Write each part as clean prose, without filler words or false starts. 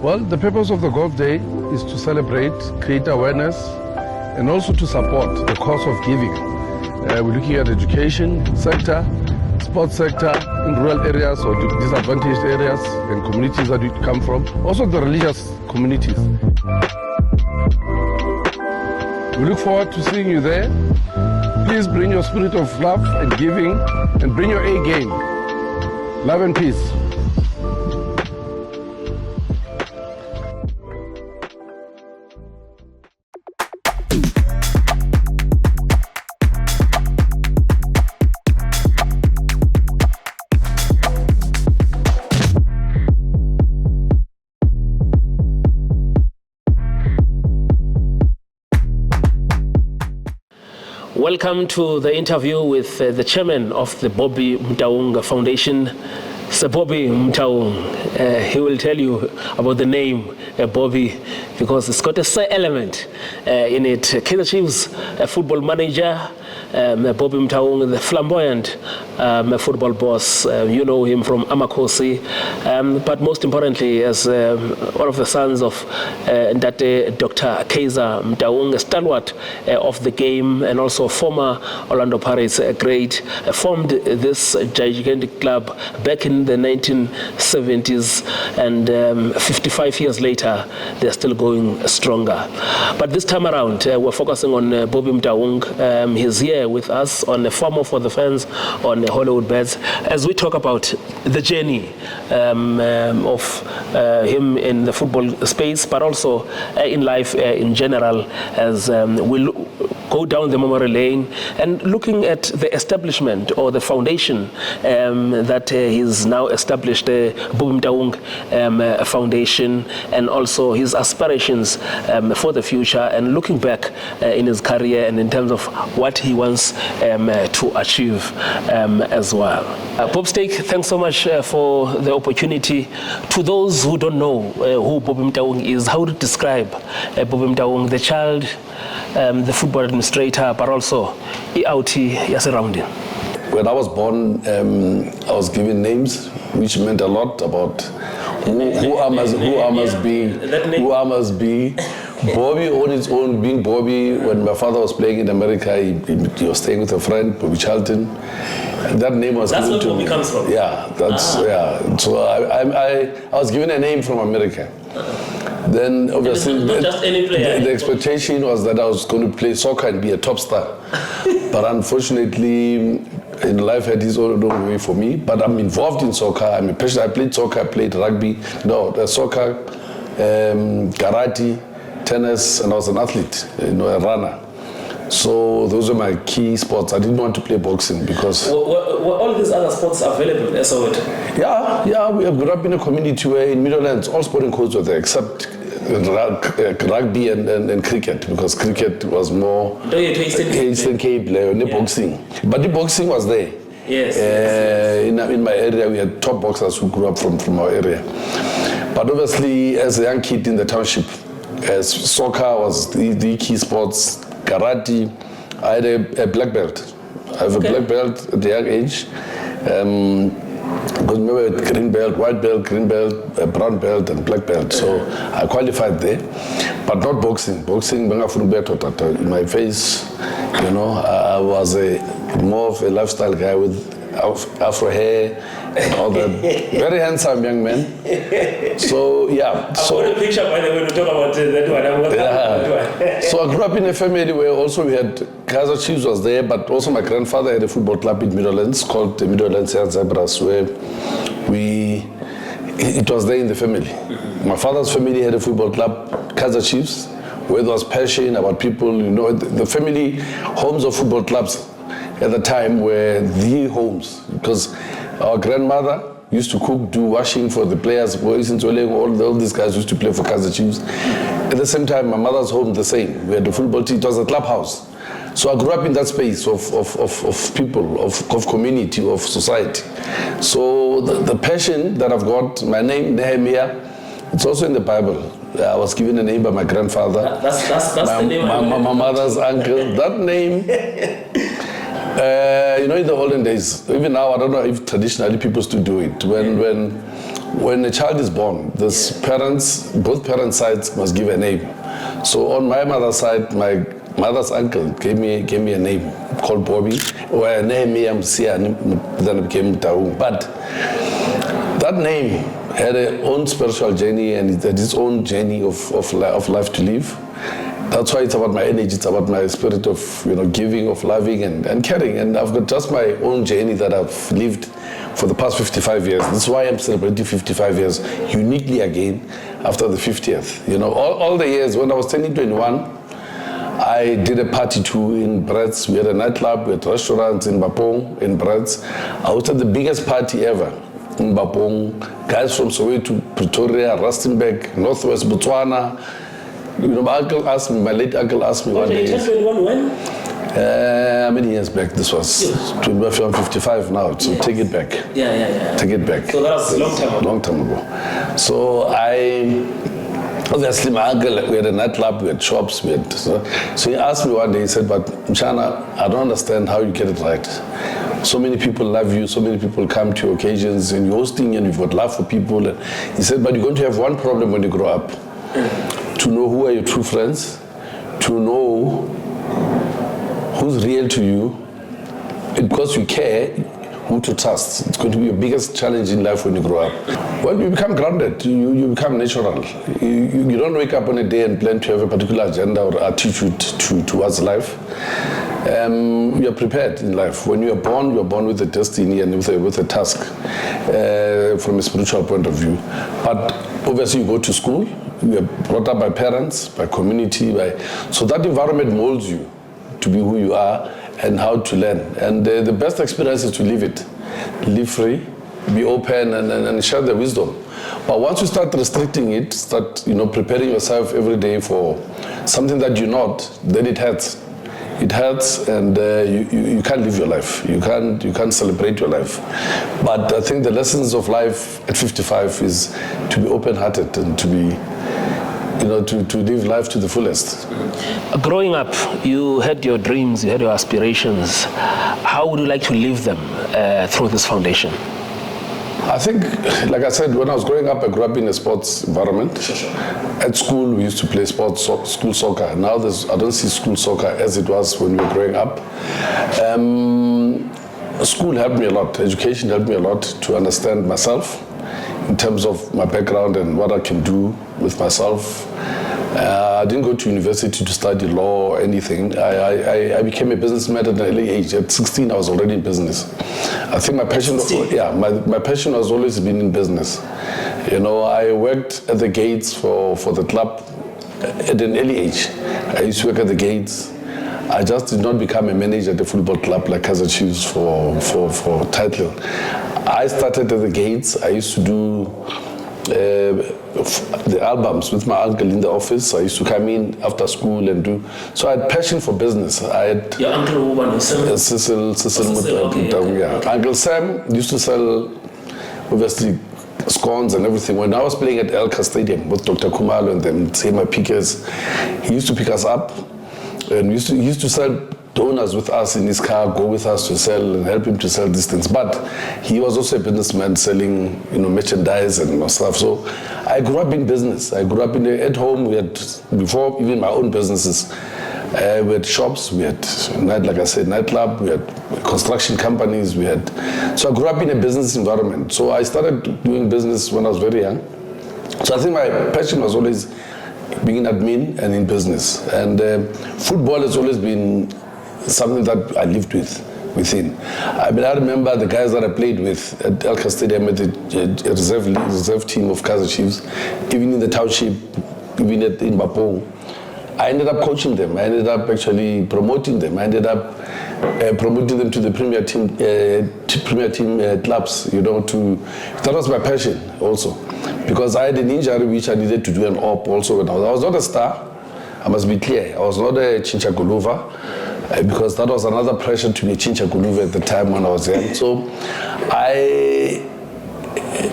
Well, the purpose of the Golf Day is to celebrate, create awareness, and also to support the cause of giving. We're looking at education sector, sports sector in rural areas or disadvantaged areas and communities that we come from, also the religious communities. We look forward to seeing you there. Please bring your spirit of love and giving and bring your A game. Love and peace. Welcome to the interview with the chairman of the Bobby Motaung Foundation, Sir Bobby Motaung. He will tell you about the name Bobby because it's got a Sir element in it. Kaizer Chiefs football manager, Bobby Motaung, the flamboyant football boss. You know him from Amakosi, but most importantly as one of the sons of Dr. Kaizer Motaung, a stalwart of the game and also former Orlando Pirates great, formed this gigantic club back in the 1970s, and 55 years later they're still going stronger. But this time around we're focusing on Bobby Motaung. He's here with us on FarMoreForTheFans on Hollywood Bets as we talk about the journey of him in the football space, but also in life in general, as we go down the memory lane and looking at the establishment or the foundation that he's now established, the Bobby Motaung Foundation, and also his aspirations for the future, and looking back in his career and in terms of what he wants to achieve as well. Bob Steak, thanks so much for the opportunity. To those who don't know who Bobby Motaung is, how would you describe Bobby Motaung, the child, the football administrator, but also out surrounding? When I was born, I was given names which meant a lot about who I must be. Bobby on its own, being Bobby, when my father was playing in America, he was staying with a friend, Bobby Charlton. That name was given to me. That's where Bobby comes from? Yeah, yeah. So I was given a name from America. Then obviously not just any player. The expectation was that I was going to play soccer and be a top star. But unfortunately, in life had its own way for me. But I'm involved in soccer. I'm a passionate. I played soccer, I played rugby. No, soccer, karate, tennis, and I was an athlete, a runner. So those were my key sports. I didn't want to play boxing because... Were all these other sports available in Soweto? Yeah, we grew up in a community where in Meadowlands, all sporting codes were there except rugby and cricket, because cricket was more Eastern Cape, boxing. But the boxing was there. Yes. In my area, we had top boxers who grew up from our area. But obviously, as a young kid in the township, as soccer was the key sports, karate, I had a black belt. I have a black belt at the young age. Because remember, green belt, white belt, green belt, brown belt, and black belt. So I qualified there, but not boxing. Boxing, in my face, I was more of a lifestyle guy with afro hair and all that. Very handsome young man. So yeah. I want a picture by the way to talk about that one. So I grew up in a family where also we had Kaizer Chiefs was there, but also my grandfather had a football club in Meadowlands called the Meadowlands Zebras, where it was there in the family. My father's family had a football club, Kaizer Chiefs, where there was passion about people. The family homes of football clubs at the time were the homes, because our grandmother used to cook, do washing for the players, boys in Tsoleng, all these guys used to play for Kaizer Chiefs. At the same time, my mother's home, the same. We had the football team, it was a clubhouse. So I grew up in that space of people, of community, of society. So the passion that I've got, my name, Nehemiah, it's also in the Bible. I was given a name by my grandfather. That's the name. My mother's uncle. That name... in the olden days, even now, I don't know if traditionally people still do it. When when a child is born, both parents' sides must give a name. So on my mother's side, my mother's uncle gave me a name called Bobby, or a name then it became Motaung. But that name had its own spiritual journey and it had its own journey of life to live. That's why it's about my energy, it's about my spirit of giving, of loving and caring. And I've got just my own journey that I've lived for the past 55 years. That's why I'm celebrating 55 years uniquely again after the 50th. All the years when I was turning 21, I did a party too in Bretz. We had a nightclub, we had restaurants in Bapong, in Bretz. I hosted the biggest party ever in Bapong. Guys from Soweto, Pretoria, Rustenburg, Northwest Botswana. My late uncle asked me one day. You turned 21 when? Many years back. This was 55 now, so take it back. Yeah. Take it back. So that was a long time ago. Long time ago. So obviously my uncle, we had a nightclub, we had shops, so he asked me one day, he said, but Mchana, I don't understand how you get it right. So many people love you, so many people come to your occasions and you're hosting and you've got love for people. And he said, but you're going to have one problem when you grow up. To know who are your true friends, to know who's real to you, and because you care, who to trust. It's going to be your biggest challenge in life when you grow up. Well, you become grounded, you become natural. You don't wake up on a day and plan to have a particular agenda or attitude towards life. You are prepared in life. When you are born with a destiny and with a task from a spiritual point of view. But obviously you go to school, you are brought up by parents, by community, so that environment molds you to be who you are and how to learn. And the best experience is to live it. Live free, be open and share the wisdom. But once you start restricting it, start preparing yourself every day for something that you're not, then it hurts. It hurts and you can't live your life. You can't celebrate your life. But I think the lessons of life at 55 is to be open-hearted and to be to live life to the fullest. Growing up, you had your dreams, you had your aspirations. How would you like to live them through this foundation? I think, like I said, when I was growing up, I grew up in a sports environment. Sure. At school, we used to play sports, school soccer. Now I don't see school soccer as it was when we were growing up. School helped me a lot. Education helped me a lot to understand myself in terms of my background and what I can do with myself. I didn't go to university to study law or anything. I became a businessman at an early age. At 16, I was already in business. I think my passion, my passion has always been in business. I worked at the gates for the club at an early age. I used to work at the gates. I just did not become a manager at the football club like Kaizer Chiefs for title. I started at the gates. I used to do the albums with my uncle in the office. I used to come in after school and do. So I had passion for business. I had your uncle Cecil Motaung, yeah. Uncle Sam used to sell obviously scones and everything. When I was playing at Elka Stadium with Doctor Khumalo and then Ntsie Maphike, he used to pick us up and he used to sell donors with us in his car, go with us to sell and help him to sell these things. But he was also a businessman selling, merchandise and stuff. So I grew up in business. I grew up at home. We had, before even my own businesses, we had shops, we had, like I said, nightclub, we had construction companies, so I grew up in a business environment. So I started doing business when I was very young. So I think my passion was always being in admin and in business. And football has always been something that I lived within. I remember the guys that I played with at Elka Stadium at the reserve team of Kaizer Chiefs, even in the township, even in Bapong. I ended up coaching them. I ended up actually promoting them. I ended up promoting them to the premier team clubs. That was my passion also, because I had an injury which I needed to do an op also. When I was not a star. I must be clear. I was not a Chincha Guluva, because that was another pressure to be Chincha Guluva at the time when I was young. So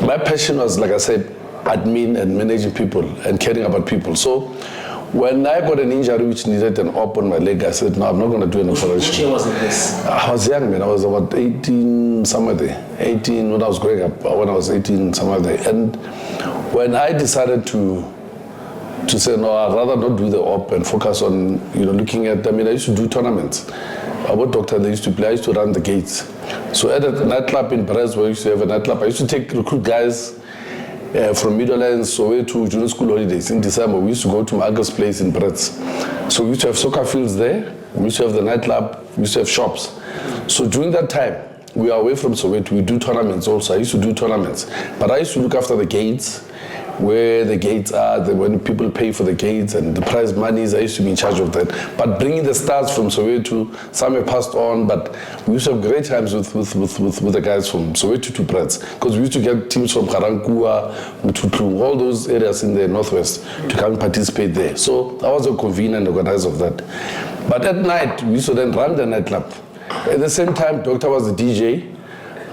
my passion was, like I said, admin and managing people and caring about people. So When I got an injury which needed an op on my leg, I said, no, I'm not going to do an operation. Which year was this? I was young, man. I was about 18, somewhere there. 18, when I was growing up, when I was 18, somewhere there. And when I decided to say, no, I'd rather not do the op and focus on, looking at, I used to do tournaments. Our doctor, they used to play, I used to run the gates. So at a nightclub in Perez, where I used to have a nightclub, I used to recruit guys from Midlands, Soweto, during school holidays. In December, we used to go to my uncle's place in Perez. So we used to have soccer fields there, we used to have the nightclub, we used to have shops. So during that time, we are away from Soweto, we do tournaments also. I used to do tournaments. But I used to look after the gates, where the gates are, when people pay for the gates and the prize monies, I used to be in charge of that. But bringing the stars from Soweto, some have passed on, but we used to have great times with the guys from Soweto to Prats, because we used to get teams from Karankua, Mututlu, all those areas in the northwest to come and participate there. So I was a convener and organizer of that. But at night, we used to then run the nightclub. At the same time, Doctor was the DJ.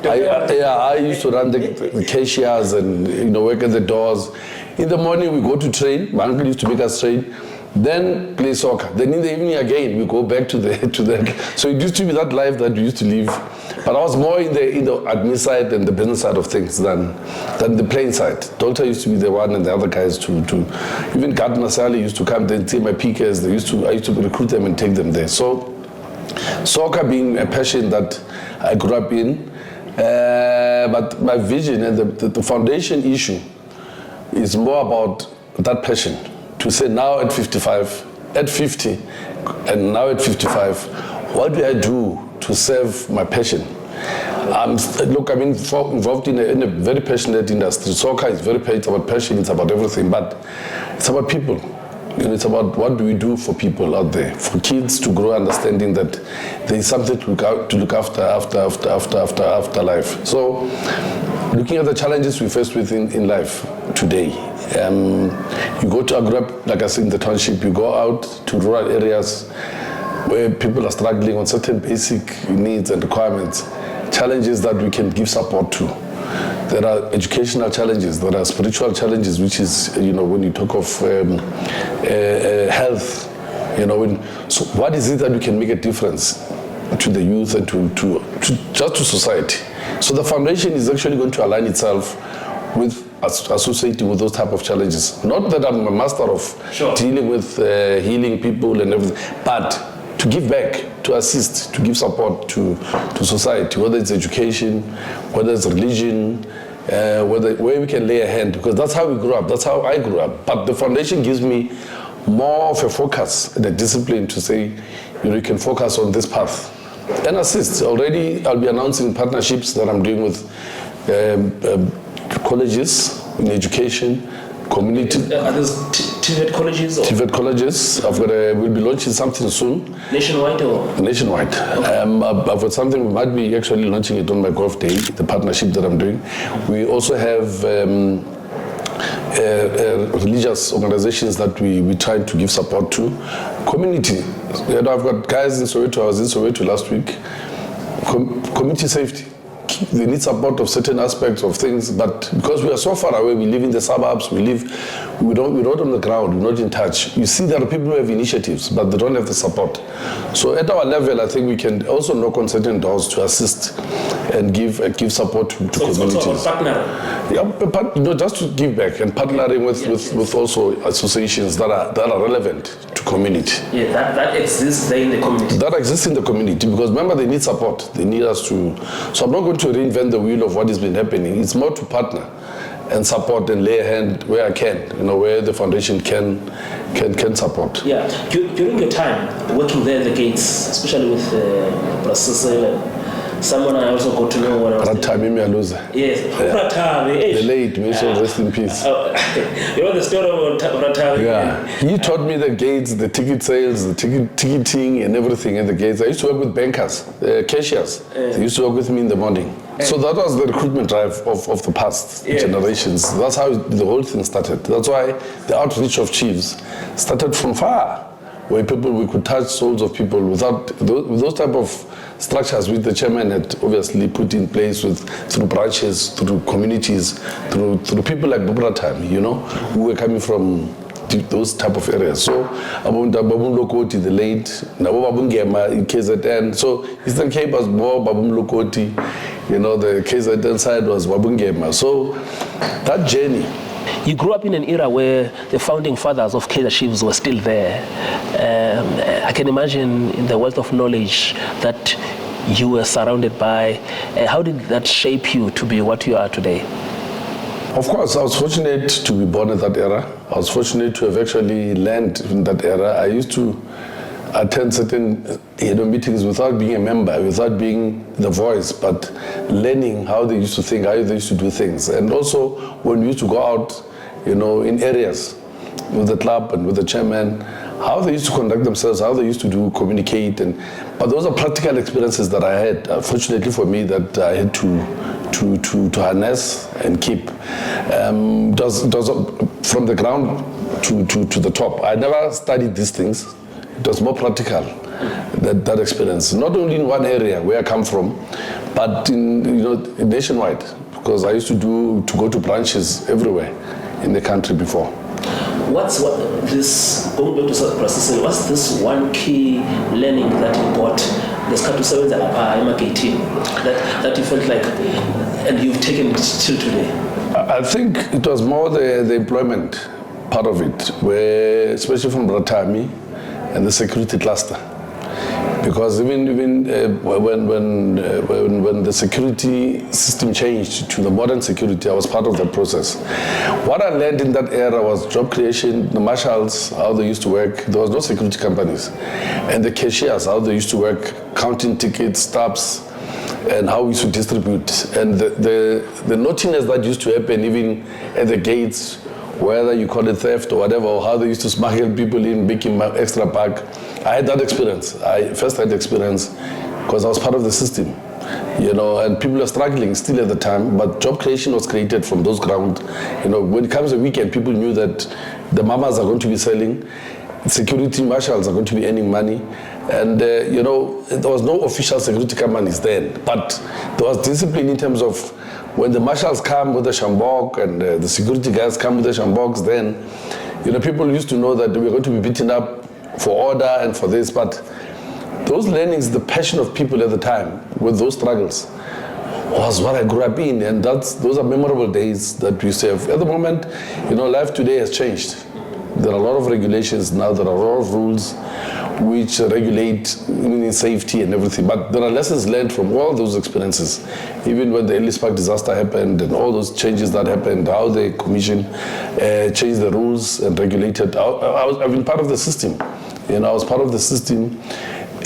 I used to run the cashiers and work at the doors. In the morning we go to train. My uncle used to make us train. Then play soccer. Then in the evening again we go back to the. So it used to be that life that we used to live. But I was more in the admin side and the business side of things than the playing side. Doctor used to be the one and the other guys to even Gardner Sally used to come. Then Ntsie Maphike, I used to recruit them and take them there. So soccer being a passion that I grew up in. But my vision and the foundation issue is more about that passion. To say now at 55, at 50, and now at 55, what do I do to serve my passion? I'm involved in a very passionate industry. Soccer is it's about passion, it's about everything, but it's about people. It's about what do we do for people out there, for kids to grow understanding that there is something to look after life. So, looking at the challenges we face with in life today, you go to Agrep, like I said, in the township, you go out to rural areas where people are struggling on certain basic needs and requirements, challenges that we can give support to. There are educational challenges, there are spiritual challenges, which is, when you talk of health, so what is it that we can make a difference to the youth and just to society? So the foundation is actually going to align itself with associating with those type of challenges. Not that I'm a master of dealing with healing people and everything, but to give back, to assist, to give support to society, whether it's education, whether it's religion, where we can lay a hand, because that's how we grew up, that's how I grew up. But the foundation gives me more of a focus and a discipline to say, you can focus on this path and assist. Already I'll be announcing partnerships that I'm doing with colleges in education, community. Are those TVET Colleges? TVET Colleges. We'll be launching something soon. Nationwide or? Nationwide. Okay. I've got something, we might be actually launching it on my golf day, the partnership that I'm doing. We also have religious organizations that we try to give support to. Community. I've got guys in Soweto, I was in Soweto last week. Community safety. They need support of certain aspects of things, but because we are so far away, we live in the suburbs, we're not on the ground, we're not in touch. You see there are people who have initiatives, but they don't have the support. So at our level, I think we can also knock on certain doors to assist and give support to communities. It's also partnering. Yeah, just to give back and partnering with also associations that are relevant to community. Yeah, that exists there in the community. That exists in the community, because remember, they need support. They need us to. So I'm not going to reinvent the wheel of what has been happening. It's more to partner and support and lay a hand where I can, where the foundation can support. Yeah, during your time working there at the gates, especially with Brasisel, someone I also got to know when I was Myaluza. Yes, the late, may she rest in peace. You know the story about Ratami? Yeah, he taught me the gates, the ticket sales, the ticketing and everything at the gates. I used to work with bankers, cashiers. They used to work with me in the morning. So that was the recruitment drive of the past generations. That's how the whole thing started. That's why the outreach of chiefs started from far, where we could touch souls of people with those type of structures which the chairman had obviously put in place through branches, through communities, through people like Bobratam, who were coming from those type of areas. So, Babum Lokoti, the late, Nabo Babum Gema in KZN. So, Eastern Cape was more Babum Lokoti, the KZN side was Babum Gema. So, that journey. You grew up in an era where the founding fathers of Kaizer Chiefs were still there. I can imagine in the wealth of knowledge that you were surrounded by. How did that shape you to be what you are today? Of course, I was fortunate to be born in that era. I was fortunate to have actually learned in that era. I used to attend certain meetings without being a member, without being the voice, but learning how they used to think, how they used to do things. And also when we used to go out, in areas with the club and with the chairman, how they used to conduct themselves, how they used to communicate. But those are practical experiences that I had, fortunately for me, that I had to harness and keep. It was from the ground to the top. I never studied these things. It was more practical, that experience. Not only in one area where I come from, but nationwide. Because I used to go to branches everywhere in the country before. Going back to South processing, what's this one key learning that you got that you felt like, and you've taken it till today? I think it was more the employment part of it, where, especially from Ratami and the security cluster. Because even when the security system changed to the modern security, I was part of that process. What I learned in that era was job creation, the marshals, how they used to work. There was no security companies. And the cashiers, how they used to work, counting tickets, stubs, and how we used to distribute. And the naughtiness that used to happen even at the gates, whether you call it theft or whatever, or how they used to smuggle people in, making extra pack. I had that experience. I first had the experience because I was part of the system, and people are struggling still at the time, but job creation was created from those grounds. When it comes to weekend, people knew that the mamas are going to be selling, security marshals are going to be earning money, and there was no official security companies then, but there was discipline in terms of when the marshals come with the shambok and the security guys come with the shamboks, then people used to know that we were going to be beaten up for order and for this, but those learnings, the passion of people at the time with those struggles was what I grew up in, and those are memorable days that we used to have. At the moment, life today has changed. There are a lot of regulations now, there are a lot of rules which regulate safety and everything, but there are lessons learned from all those experiences. Even when the Ellis Park disaster happened and all those changes that happened, how the commission changed the rules and regulated. I've been part of the system. I was part of the system,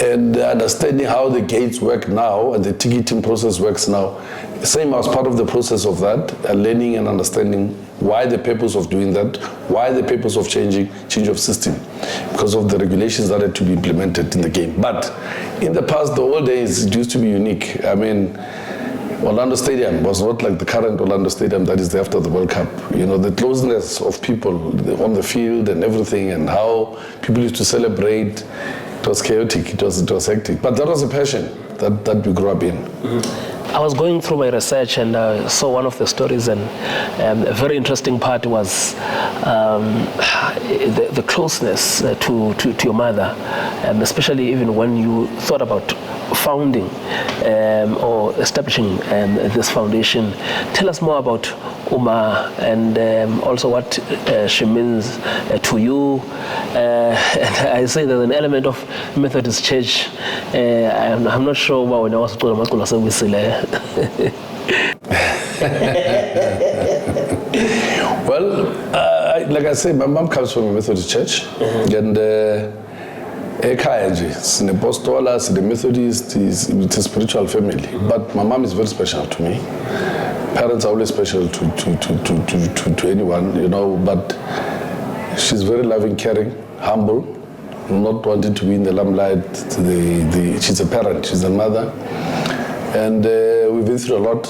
and understanding how the gates work now and the ticketing process works now. Same, I was part of the process of that, learning and understanding why the purpose of doing that, why the purpose of change of system, because of the regulations that had to be implemented in the game. But in the past, the old days, it used to be unique. Orlando Stadium was not like the current Orlando Stadium that is after the World Cup. The closeness of people on the field and everything, and how people used to celebrate. It was chaotic, it was hectic. But that was a passion that we grew up in. Mm-hmm. I was going through my research and I saw one of the stories, and a very interesting part was the closeness to your mother, especially even when you thought about founding or establishing this foundation. Tell us more about Uma and also what she means to you. And I say there's an element of Methodist Church. I'm not sure when I was told I'm going to say Well, like I say, my mom comes from a Methodist church, and Sinepostola, the Methodist, it's a spiritual family. But my mom is very special to me. Parents are always special to anyone, but she's very loving, caring, humble, not wanting to be in the limelight. She's a parent, she's a mother. And we've been through a lot.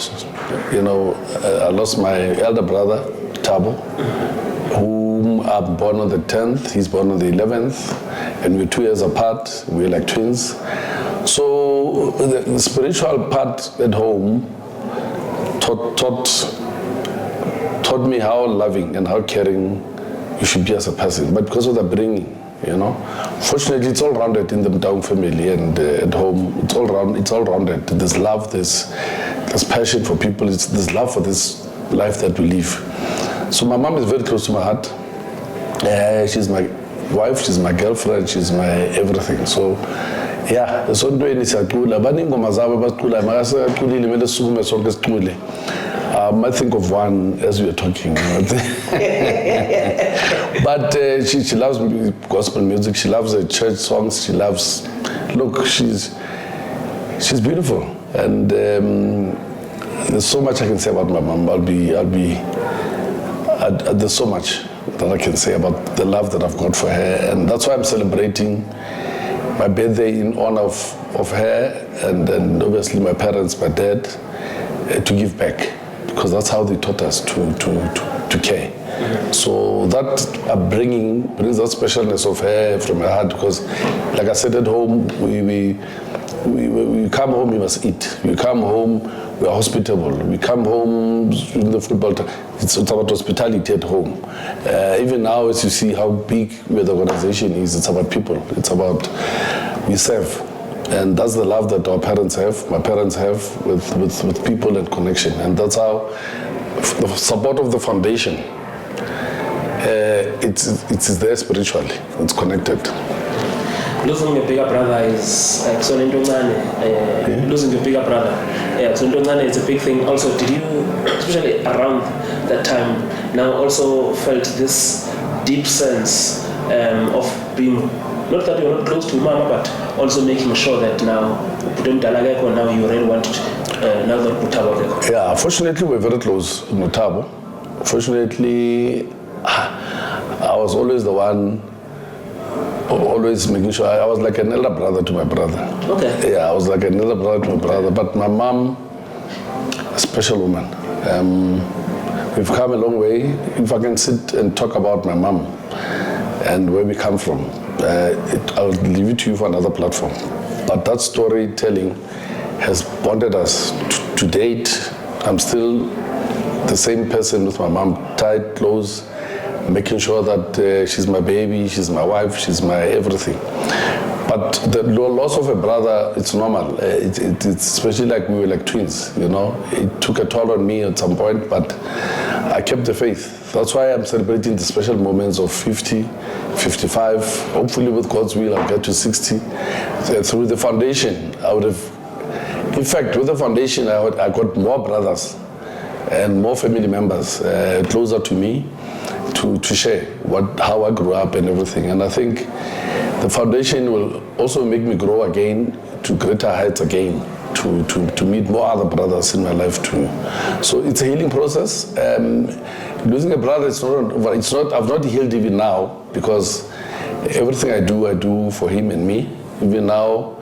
I lost my elder brother, Thabo, whom I'm born on the 10th, he's born on the 11th, and we're 2 years apart, we're like twins. So the spiritual part at home taught me how loving and how caring you should be as a person, but because of the upbringing, you know. Fortunately, it's all rounded in the Motaung family and at home. It's all rounded. There's love, there's passion for people, there's love for this life that we live. So my mom is very close to my heart. She's my wife, she's my girlfriend, she's my everything. So yeah, so doing siyacula baningoma zabo basicula makasaculi mele sukume sonke sicule. I think of one as we were talking. But she loves gospel music, she loves church songs, she loves, look, she's beautiful. And there's so much I can say about my mom. There's so much that I can say about the love that I've got for her. And that's why I'm celebrating my birthday in honor of her and obviously my parents, my dad, to give back. Because that's how they taught us to care. Mm-hmm. So that upbringing brings that specialness of her from her heart. Because, like I said, at home we come home, we must eat. We come home, we are hospitable. We come home in the football. It's about hospitality at home. Even now, as you see how big the organization is, it's about people. It's about we serve. And that's the love that our parents have, my parents have with people and connection. And that's how the support of the foundation, it's there spiritually, it's connected. Losing your bigger brother is like so losing your bigger brother. Yeah, so is a big thing. Also, did you, especially around that time, now also felt this deep sense of being, not that you're not close to Mama, but also making sure that now you really want now that Mutabo? Yeah, fortunately we're very close in Mutabo. Fortunately, I was always the one, always making sure. I was like an elder brother to my brother. Okay. Yeah, I was like an elder brother to my brother. But my mom, a special woman. We've come a long way. If I can sit and talk about my mom and where we come from, I'll leave it to you for another platform. But that storytelling has bonded us to date. I'm still the same person with my mom, tight, close, making sure that she's my baby, she's my wife, she's my everything. But the loss of a brother, it's normal. It's especially like we were like twins, you know. It took a toll on me at some point, but I kept the faith. That's why I'm celebrating the special moments of 50, 55. Hopefully with God's will, I'll get to 60. Through the foundation, in fact, with the foundation, I got more brothers and more family members closer to me to share how I grew up and everything. And I think the foundation will also make me grow again to greater heights again, to meet more other brothers in my life too. So it's a healing process. Losing a brother, it's not. I've not healed even now, because everything I do for him and me. Even now,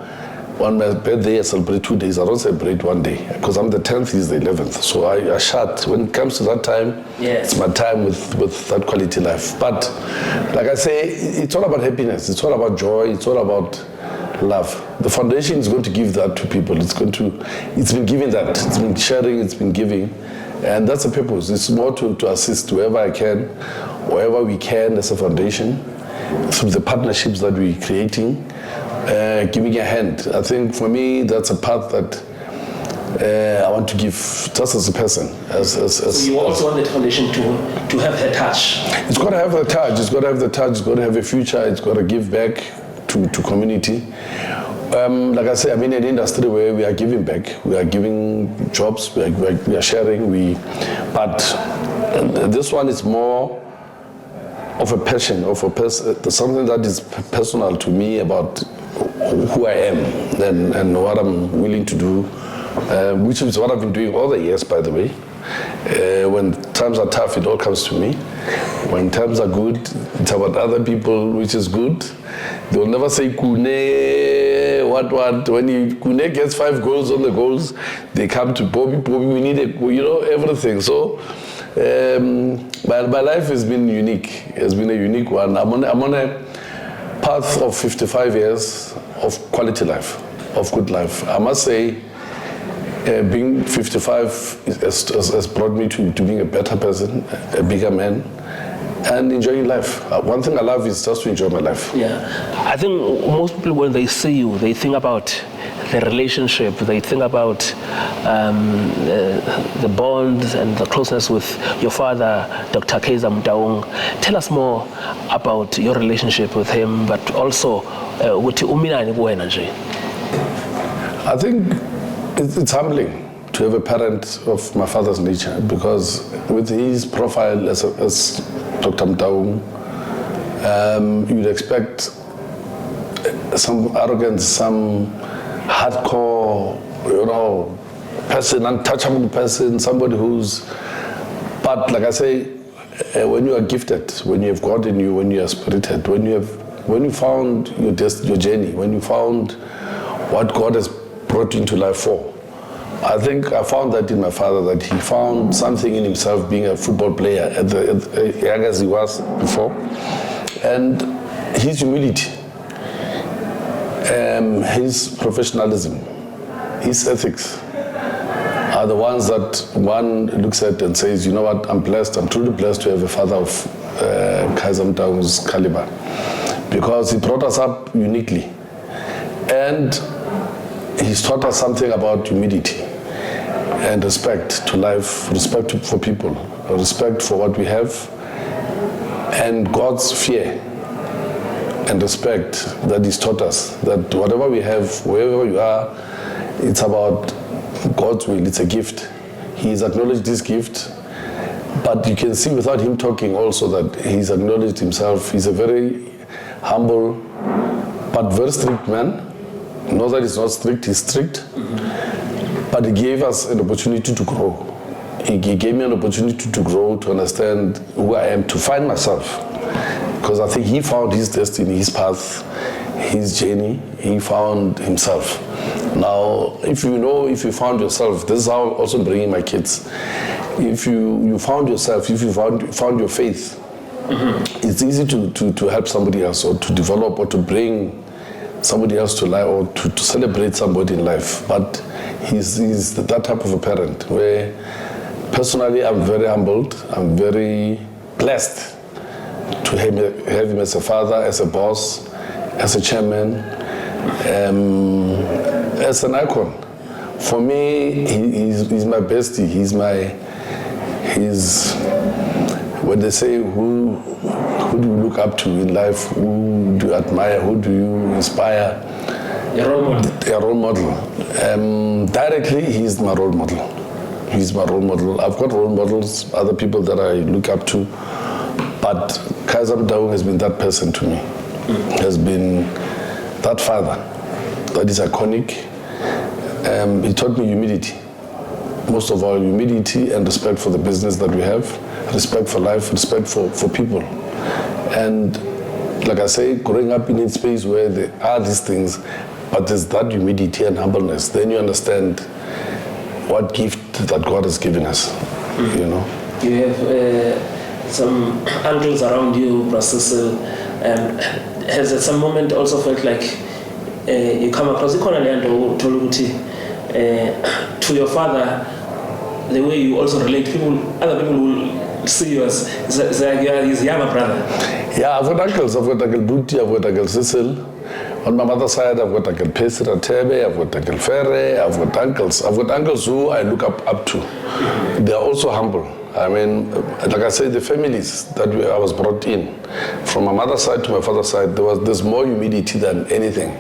on my birthday, I celebrate 2 days. I don't celebrate 1 day, because I'm the 10th, he's the 11th. So I shut. When it comes to that time, It's my time with that quality life. But like I say, it's all about happiness. It's all about joy. It's all about love. The foundation is going to give that to people. It's been giving that. It's been sharing. It's been giving. And that's the purpose. It's more to assist whoever I can, wherever we can as a foundation, through the partnerships that we're creating. Giving a hand. I think for me, that's a path that I want to give just as a person. So you also want the foundation to have the touch? It's got to have the touch. It's got to have the touch. It's got to have a future. It's got to give back to community. Like I say, I'm in an industry where we are giving back. We are giving jobs. We are sharing. But this one is more of a passion, something that is personal to me about who I am and what I'm willing to do, which is what I've been doing all the years, by the way. When times are tough, it all comes to me. When times are good, it's about other people, which is good. They will never say, Kune, what. When Kune gets 5 goals on the goals, they come to Bobby, we need everything. So my life has been unique. It's been a unique one. I'm on a path of 55 years of quality life, of good life. I must say, being 55 has brought me to being a better person, a bigger man, and enjoying life. One thing I love is just to enjoy my life. Yeah, I think most people, when they see you, they think about the relationship, they think about the bond and the closeness with your father, Dr. Kaizer Motaung. Tell us more about your relationship with him, but also with uminani kuwena nje. I think it's humbling to have a parent of my father's nature, because with his profile as Dr. Motaung, you'd expect some arrogance, some hardcore, person, untouchable person, somebody who's, but like I say, when you are gifted, when you have God in you, when you are spirited, when you found your journey, when you found what God has brought you into life for. I think I found that in my father, that he found something in himself being a football player at young as he was before, and his humility, his professionalism, his ethics are the ones that one looks at and says, you know what, I'm blessed, I'm truly blessed to have a father of Kaizer Motaung's caliber, because he brought us up uniquely, and he's taught us something about humility and respect to life, respect for people, respect for what we have, and God's fear and respect that he's taught us, that whatever we have, wherever you are, it's about God's will, it's a gift. He's acknowledged this gift, but you can see without him talking also that he's acknowledged himself. He's a very humble but very strict man. Not that he's not strict, he's strict, but he gave us an opportunity to grow. He gave me an opportunity to grow, to understand who I am, to find myself. Because I think he found his destiny, his path, his journey, he found himself. Now, if you found yourself, this is how I'm also bringing my kids. If you found yourself, if you found your faith, it's easy to help somebody else, or to develop, or to bring somebody else to life, or to celebrate somebody in life. But he's that type of a parent where personally I'm very humbled, I'm very blessed to have him as a father, as a boss, as a chairman, as an icon. For me, he's my bestie, he's when they say who do you look up to in life, who do you admire, who do you inspire? A role model. A role model. Directly, he's my role model. He's my role model. I've got role models, other people that I look up to, but Kaizer Motaung has been that person to me. Has been that father that is iconic. He taught me humility. Most of all, humility and respect for the business that we have, respect for life, respect for people. And like I say, growing up in a space where there are these things, but there's that humility and humbleness, then you understand what gift that God has given us, You You have some uncles around you, Brassil, has at some moment also felt like you come across to your father, the way you also relate, other people will see you as like you are his younger brother. Yeah, I've got uncles. I've got Uncle Buti, I've got Uncle Cecil. On my mother's side, I've got Uncle Pesira Tebe, I've got Uncle Ferre, I've got uncles who I look up to. They are also humble. I mean, like I said, the families that I was brought in, from my mother's side to my father's side, there's more humility than anything.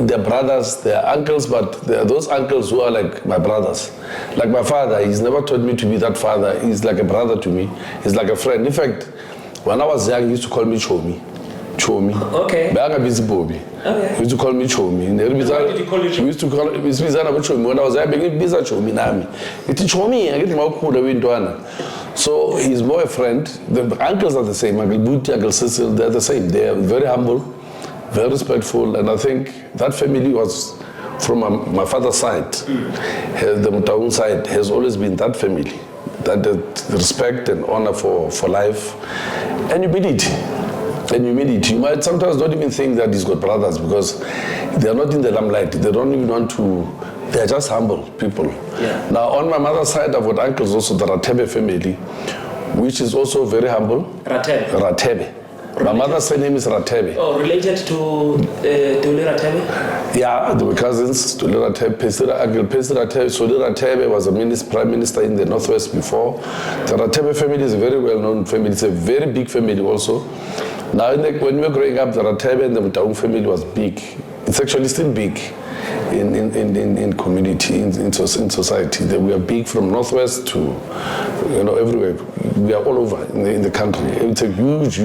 They're brothers, they're uncles, but they're those uncles who are like my brothers. Like my father, he's never taught me to be that father. He's like a brother to me. He's like a friend. In fact, when I was young, he used to call me Chomi. Okay. Bobby. Okay. He used to call me Chomi. Why did he call you Chomi? He used to call me Chomi. When I was young, he used to Chomi nami. It's Chomi. I get my window. So he's more a friend. The uncles are the same. Uncle Buti, Uncle Cecil, they're the same. They are very humble, very respectful, and I think that family was from my father's side. The Motaung side has always been that family. That respect and honor for life and humility. And humility. You might sometimes not even think that he's got brothers because they are not in the limelight. They don't even want to. They are just humble people. Yeah. Now, on my mother's side, I've got uncles also that are Tebe family, which is also very humble. Ratebe. Ratebe. My mother's surname is Ratebe. Oh, related to Duli Ratebe? Yeah, they were cousins. Duli Ratebe, Uncle Pesi Ratebe. Duli Ratebe was a prime minister in the Northwest before. The Ratebe family is a very well-known family. It's a very big family also. Now, when we were growing up, the Ratebe and the Motaung family was big. It's actually still big in community, in society. We are big from Northwest to, everywhere. We are all over in the country. It's a huge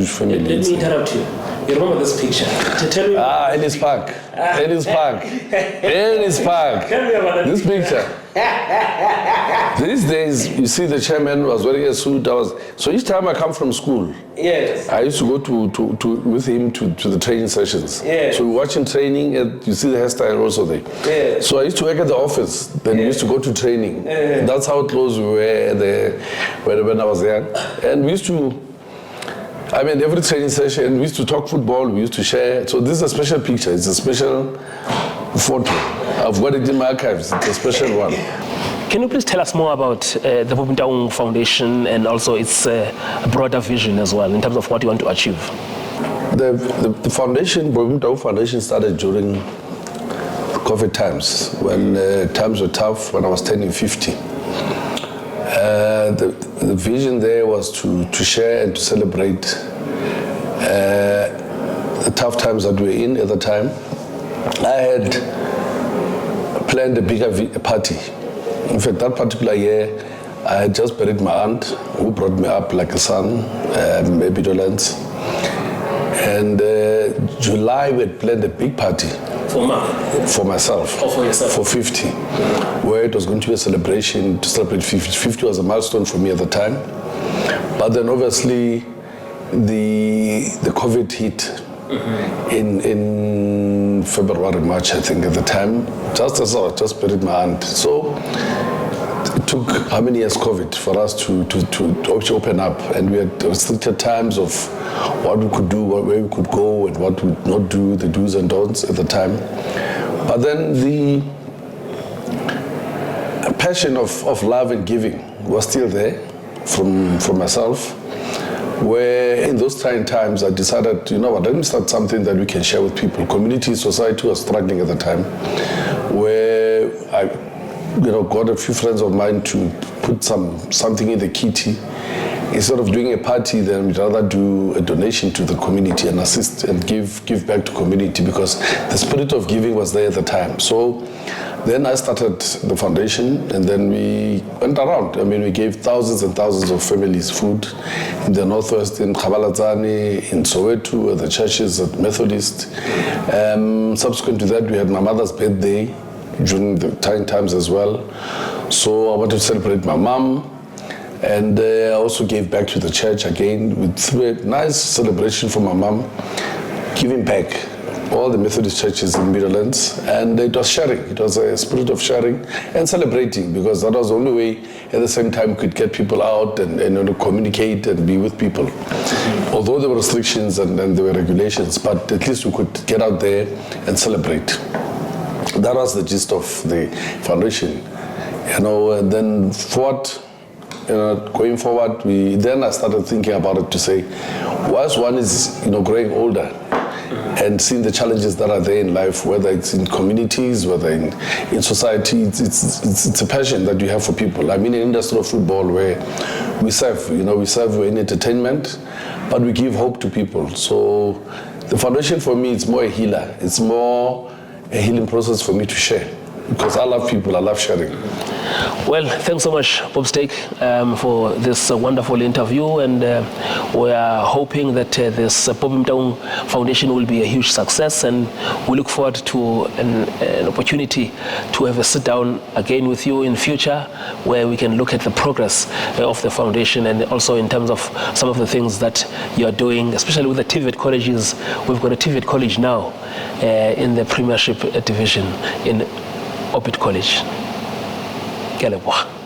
family. Let me interrupt you. You remember this picture? Tell me. Ellis Park. Ellis Park. Ellis Park. Tell me about this picture. These days, you see the chairman was wearing a suit. So each time I come from school, yes, I used to go with him to the training sessions. Yes. So we're watching training, and you see the hairstyle also there. Yes. So I used to work at the office. Then we used to go to training. That's how close we were when I was young. And we used to, every training session, we used to talk football, we used to share. So this is a special picture. It's a special photo. I've got it in my archives. It's a special one. Can you please tell us more about the Bobby Motaung Foundation and also its broader vision as well in terms of what you want to achieve? The foundation, Bobby Motaung Foundation, started during COVID times when times were tough, when I was turning 50. The vision there was to share and to celebrate the tough times that we were in at the time. I had planned a bigger party. In fact, that particular year, I had just buried my aunt, who brought me up like a son, maybe Dolans. And July, we had planned a big party. For myself. Or for yourself? For 50, where it was going to be a celebration to celebrate 50. 50 was a milestone for me at the time. But then obviously, the COVID hit in February, March, I think, at the time, just as I just buried my aunt. So it took how many years COVID for us to open up, and we had restricted times of what we could do, where we could go, and what we would not do, the do's and don'ts at the time. But then the passion of love and giving was still there from myself, where in those trying times I decided, let me start something that we can share with people. Community, society was struggling at the time, where I got a few friends of mine to put something in the kitty. Instead of doing a party, then we'd rather do a donation to the community and assist and give back to community, because the spirit of giving was there at the time. So then I started the foundation, and then we went around. We gave thousands and thousands of families food in the Northwest, in Tshabalala, in Soweto, at the churches, at Methodist. Subsequent to that, we had my mother's birthday during the trying times as well. So I wanted to celebrate my mom. And I also gave back to the church again with a nice celebration for my mom, giving back all the Methodist churches in Midlands. And it was sharing. It was a spirit of sharing and celebrating, because that was the only way at the same time we could get people out and communicate and be with people. Although there were restrictions and there were regulations, but at least we could get out there and celebrate. That was the gist of the foundation. And then going forward, I started thinking about it to say, whilst one is growing older and seeing the challenges that are there in life, whether it's in communities, whether in society, it's a passion that you have for people. In industry of football, where we serve, we're in entertainment, but we give hope to people. So the foundation for me, it's more a healer. It's more a healing process for me to share, because I love people, I love sharing. Well, thanks so much, Bob Steak, for this wonderful interview, and we are hoping that this Bobby Motaung Foundation will be a huge success, and we look forward to an opportunity to have a sit down again with you in future, where we can look at the progress of the foundation, and also in terms of some of the things that you are doing, especially with the TVET Colleges. We've got a TVET College now in the Premiership Division in Orbit College. Ke a leboha.